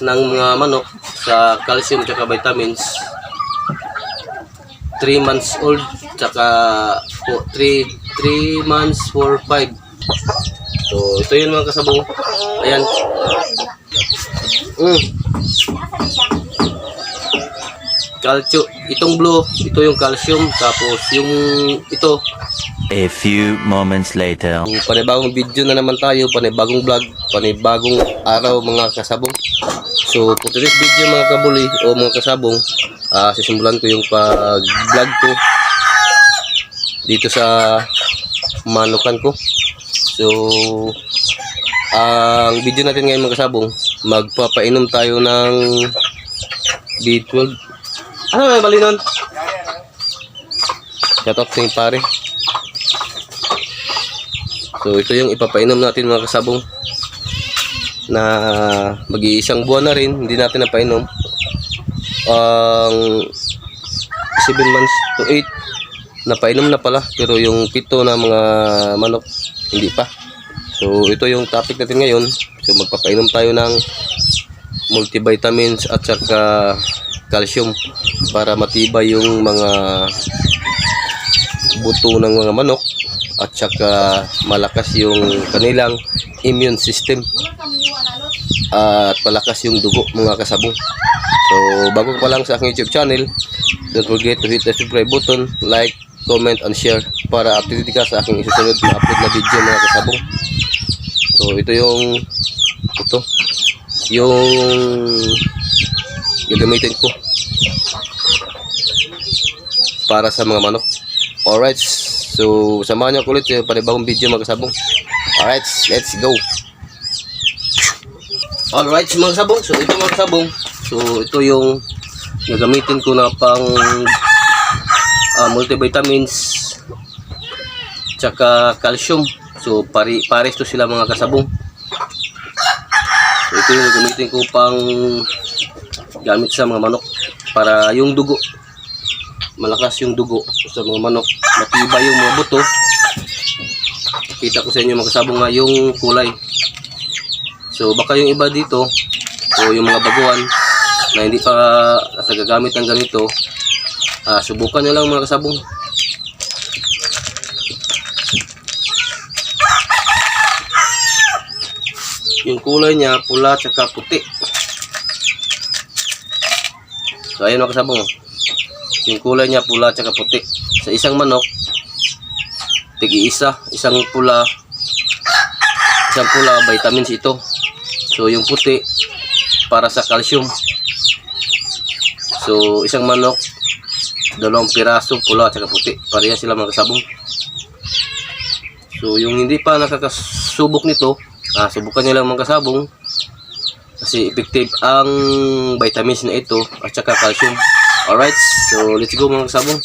ng mga manok sa calcium at vitamins. 3 months old tsaka 3 months for 5. So ito yun mga kasabong. Ayan. Calcio, itong blue, ito yung calcium, tapos yung ito. A few moments later. Panibagong video na naman tayo, panibagong vlog, panibagong araw mga kasabong. So for today's video mga kabuli o mga kasabong, sisimulan ko yung pag-vlog ko dito sa manukan ko. So ang video natin ngayon mga kasabong, magpapainom tayo ng B12. Ano ba mali nun? Shout out sa yung pare. So ito yung ipapainom natin mga kasabong na mag-iisang buwan na rin, hindi natin napainom. Ang 7 months to 8 napainom na pala, pero yung 7 na mga manok hindi pa. So ito yung topic natin ngayon. So magpapainom tayo ng multivitamins at saka calcium para matibay yung mga buto ng mga manok at saka malakas yung kanilang immune system at malakas yung dugo mga kasabong. So bago ka pa lang sa aking YouTube channel, don't forget to hit the subscribe button, like, comment, and share para updated ka sa aking isusunod na upload na video mga kasabong. So ito yung gagamitin ko para sa mga manok. Alright, so samahan niyo ulit sa panibagong video mga kasabong. Alright, let's go. Alright mga kasabong, so ito mga kasabong, so ito yung gagamitin ko na pang multivitamins tsaka calcium. So pares to sila mga kasabong. So ito yung gagamitin ko pang gamit sa mga manok para yung dugo, malakas yung dugo sa mga manok, matibay yung mga buto. Kita ko sa inyo mga kasabong nga yung kulay. So baka yung iba dito o yung mga baguhan na hindi pa nagagamit ng ganito, subukan nyo lang mga kasabong. Yung kulay niya pula tsaka puti. So ayun mga kasabong, yung kulay niya pula tsaka puti. Sa isang manok tigi-isa, isang pula vitamins ito. So yung puti para sa calcium. So isang manok, 2 piraso pula tsaka puti, pareha sila mga kasabong. So yung hindi pa nakakasubok nito, subukan nyo lang mga kasabong kasi effective ang vitamins na ito at saka calcium. Alright, so let's go mga kasabong.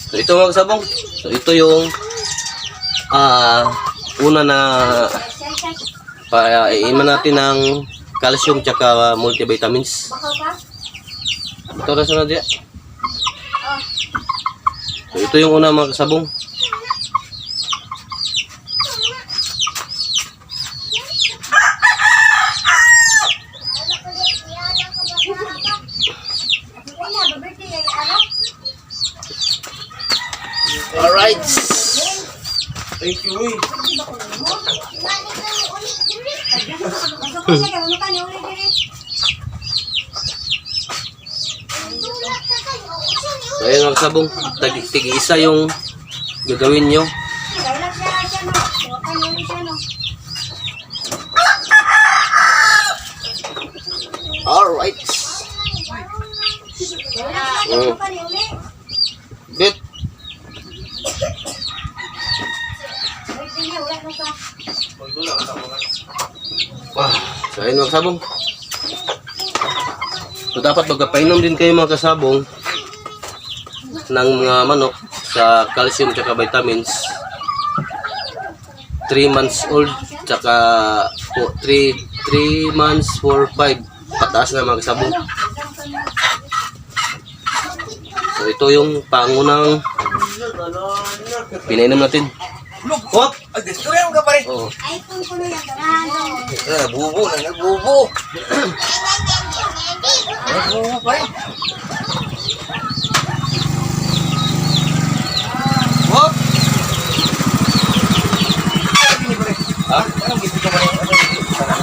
So ito mga kasabong, so ito yung una na iiman natin ng calcium tsaka multivitamins. Ito na sunod yan. So ito yung una mga kasabong. Alright. Thank you. So ayun mga kasabong, tig-isa yung gagawin nyo. Alright. Bit. So ayun mga kasabong. So dapat magpapainom din kayo mga kasabong ng mga manok sa calcium tsaka vitamins. 3 months old tsaka 3 months for 5. Pataas na mga kasabong. So ito yung pangunang pinainom natin. Hop! Ay, gusto rin ka pare. Oo. Ay, kung kulo yung ganahan. Bubo na, nagbubo. Nagbubo pare. Hop! Ini pare. Ha? Anong gitu ka pare? Anong gitu ka pare?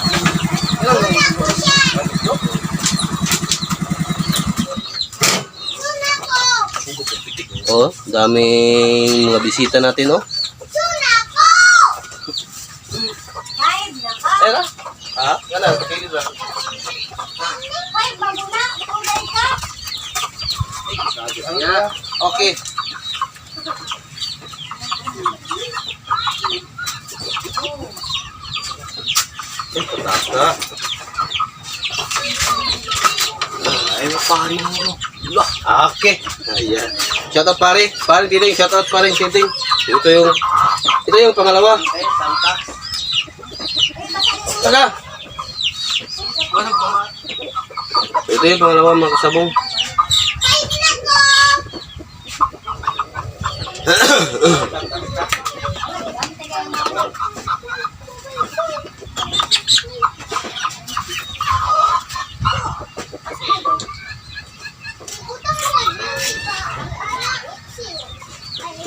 Anong gitu ka pare? Oh, daming mga bisita natin, oh. Ay, naka. Era? Ha? Gana, pakilid na. Ay, bago na. Kulay ka. Yeah. Okay. Taas na. Ay, pare mo. Lah, okay. Ayan. Shout out pare. Pare Titing, shout out pare Titing. Ito yung pangalawa. Ay, sangka. Taga. Walang pama. Ito yung pangalawa mga kasabong. Ay, ginako.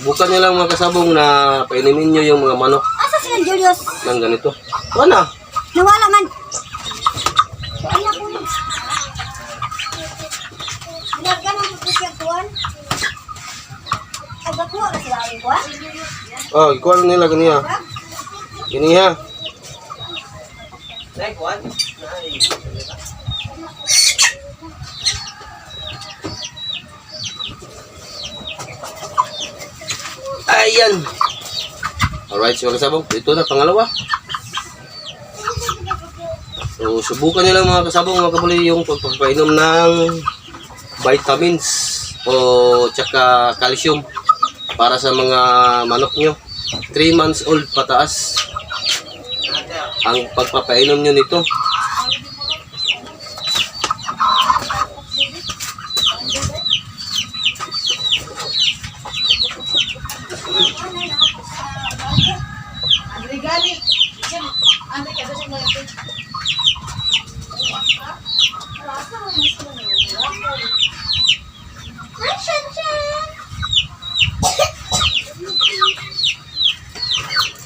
Subukan nyo lang mga kasabong na painimin nyo yung mga manok Asa sila, Julius? ng ganito. Wala. Nawala man. Ay, naku. Nagganong po siya kuwan. Ay, bakuha na sila ang kuwan. Oh, ikuha lang nila ganiya. Ganiya. Ay, kuwan. Ayan. Alright, so mga kasabong. Ito na, pangalawa. So, subukan nyo lang mga kasabong, mga kabuli, yung pagpapainom ng vitamins o tsaka calcium para sa mga manok nyo. 3 months old pataas ang pagpapainom nyo nito.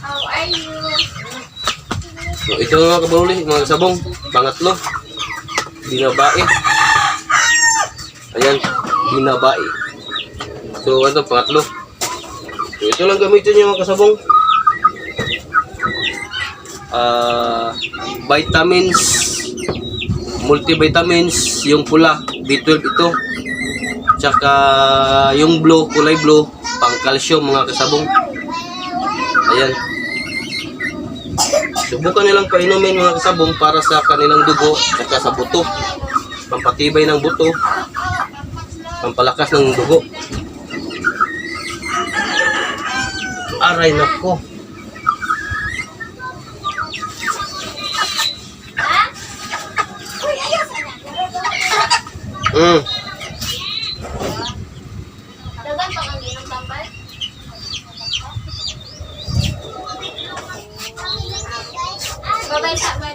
How are you? So, ito mga kabuli, mga kasabong, pangatlo. Binabae. Ayan, binabae. So, ito, pangatlo. So, ito lang gamitin nyo mga kasabong. Vitamins, multivitamins, yung pula, B12 ito. Tsaka yung blue, kulay blue, pang calcium mga kasabong. Ayan. Subukan nilang painumin mga kasabong para sa kanilang dugo at sa buto. Pampatibay ng buto. Pampalakas ng dugo. Aray nako. Uy, ayos! Dagan pa kang ginong tambal? Babay sa bat.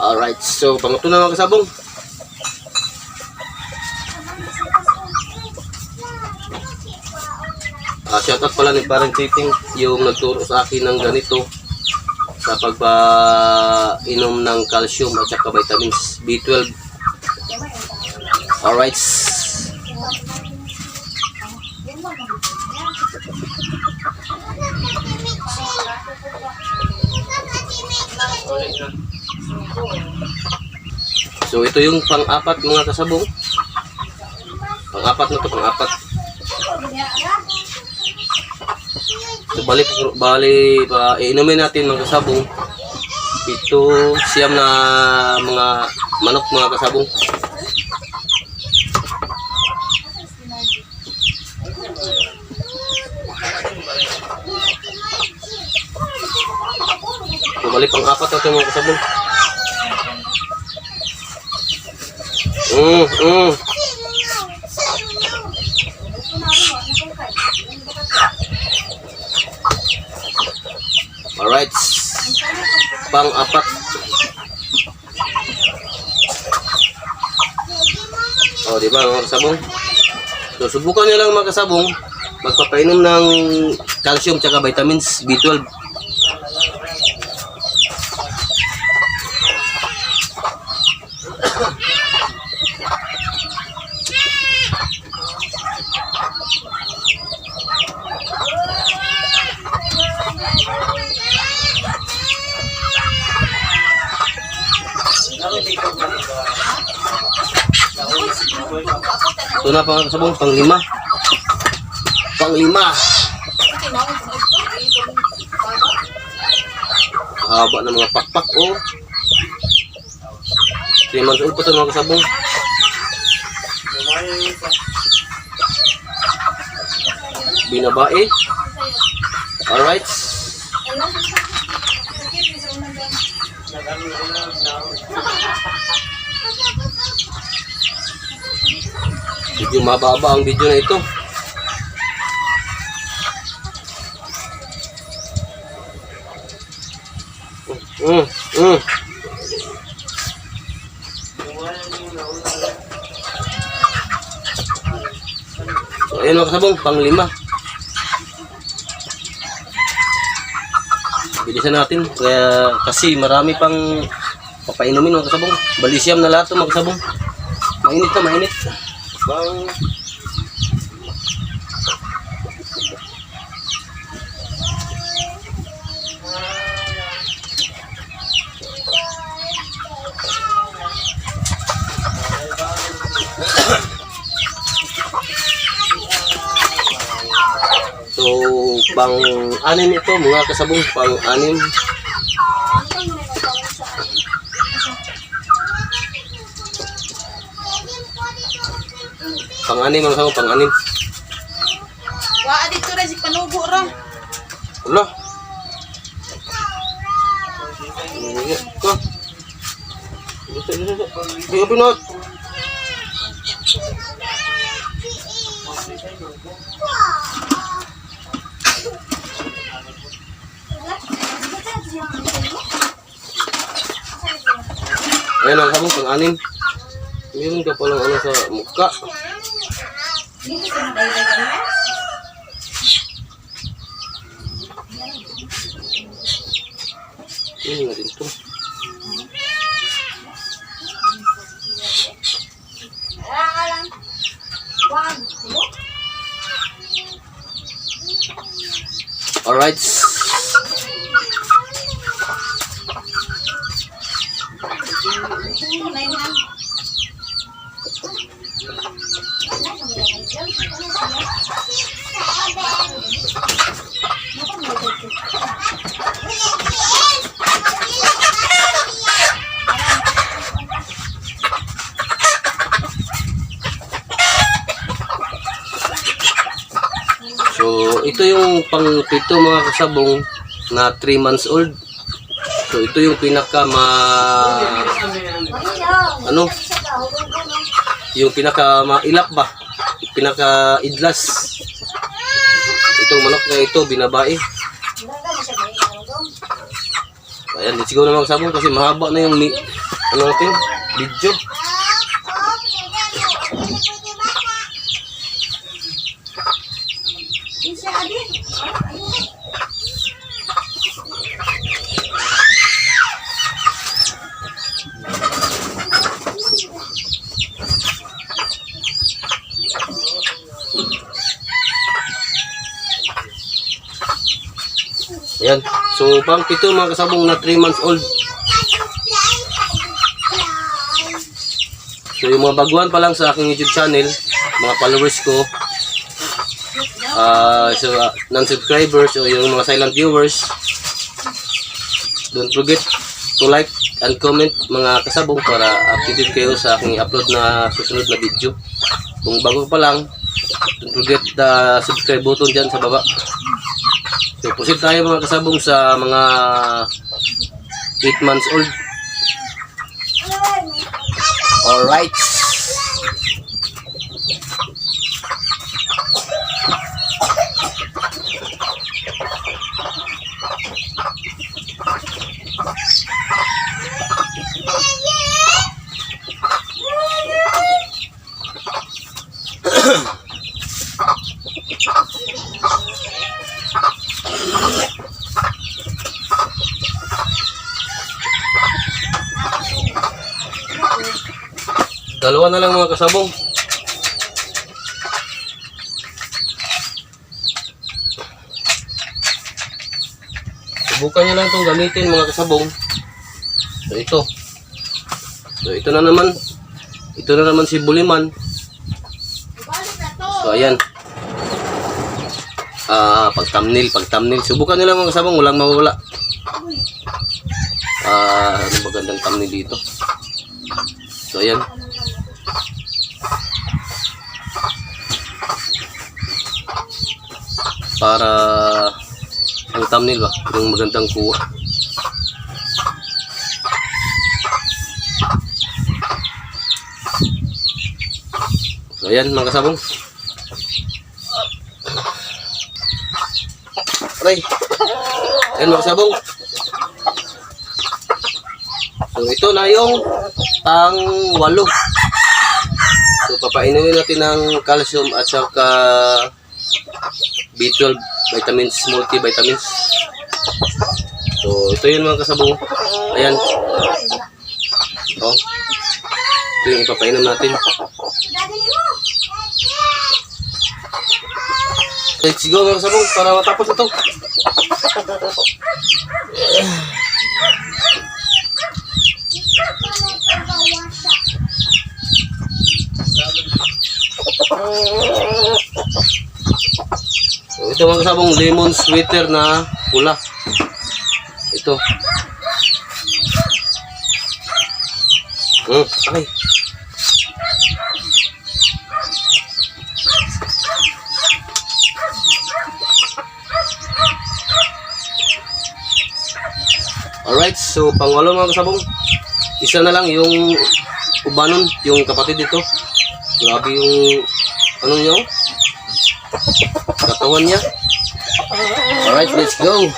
Alright, so pangatlo na mga kasabong. Shoutout pala ni Parang Titing yung nagturo sa akin ng ganito sa pagpainom ng calcium at saka vitamins B12. Alright. So ito yung pang-apat mga kasabong. Pang-apat na to, pang-apat. So bali iinumin natin mga kasabong. Ito siyam na mga manok mga kasabong. So Balik pang apat natin mga kasabong. Alright. Pang apat. O, di ba mga kasabong? So, subukan nyo lang mga kasabong magpapainom ng calcium tsaka vitamins B12. Ito na mga kasabong, pang-lima. Pang-lima. Haba ng mga pakpak, oh. 3 months old pa ito mga kasabong. Binabae. Alright. Medyo mababa ang video na ito. So, ayun mga kasabong, pang-lima. Bilisan natin, kaya kasi marami pang papainumin mga kasabong. Balisiam na lahat ito mga kasabong. Mainit na, mainit. Bang. So, pang-anim ito mga kasabong, pang-anim. Pang-anim mga kasabong, pang-anim. Wa dito ra si panubo ra. Wala. Ito. Ito, pinot. Ayan ang sabong, pang-anim. Meron ka palang ano sa mukha. Ini nga din ito. Alright. So, ito yung pang-pito mga kasabong na 3 months old. So, ito yung pinaka ano? Yung pinaka mailap ba? Pinaka idlas. Itong manok na ito, binabae. Ayan, let's go na mga kasabong kasi mahaba na yung ano natin, video. Ayan. So, pang pito mga kasabong na 3 months old. So, yung mga baguhan pa lang sa aking YouTube channel, mga followers ko, non-subscribers o yung mga silent viewers, don't forget to like and comment mga kasabong para updated kayo sa aking upload na susunod na video. Kung bago pa lang, don't forget the subscribe button dyan sa baba. So, proceed tayo mga kasabong sa mga 8 months old. Alright. Dalawa na lang mga kasabong. Subukan nyo lang itong gamitin mga kasabong. So ito. So ito na naman. Ito na naman si Buliman. So ayan. Pag thumbnail. Subukan nyo lang mga kasabong. Walang mawawala. Ano magandang thumbnail dito. So ayan. Para ang thumbnail ba yung magandang kuha. So ayan mga kasabong. Aray. Ayan mga kasabong. So ito na yung pang-8. So papainumin natin ng calcium at saka B12 vitamins, multivitamins. So ito yun mga kasabong. Ayan. Oh. Ito yung ipapainom natin. Let's go mga kasabong para matapos ito. So, ito mga kasabong lemon sweater na pula. Ito. Okay. Alright, so pang-8 mga kasabong. Isa na lang yung ubanon, yung kapatid ito. Grabe yung ano niya, katawan niya. Alright, let's go.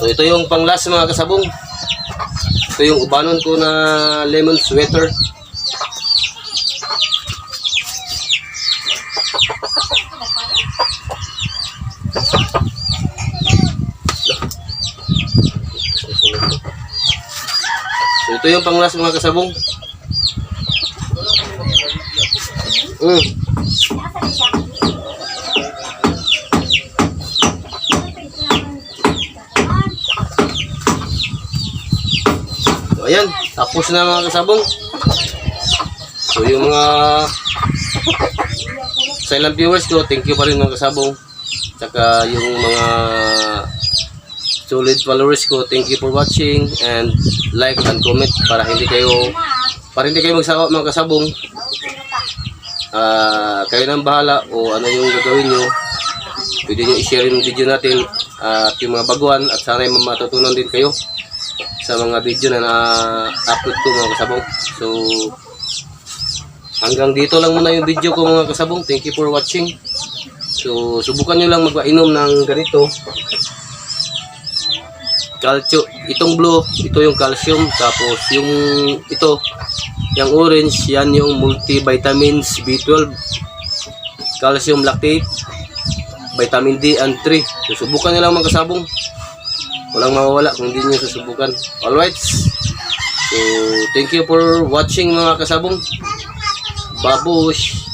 So ito yung pang last mga kasabong. Ito yung ubanon ko na lemon sweater. So ito yung pang last mga kasabong. So ayan, tapos na mga kasabong. So yung mga silent viewers ko, thank you pa rin mga kasabong. Tsaka yung mga solid followers ko, thank you for watching and like and comment para hindi kayo magsawa mga kasabong. Kayo nang bahala o ano yung gagawin nyo. Pwede nyo i-share yung video natin at yung mga baguhan at sana yung matutunan din kayo sa mga video na na-upload ko mga kasabong. So hanggang dito lang muna yung video ko mga kasabong. Thank you for watching. So subukan nyo lang magpainom ng ganito. Calcio, itong blue, ito yung calcium, tapos yung ito, yung orange, yan yung multivitamins B12, calcium lactate, vitamin D and 3. So subukan nyo lang mga kasabong. Walang mawawala kung hindi nyo susubukan. Alright. So thank you for watching mga kasabong. Babush.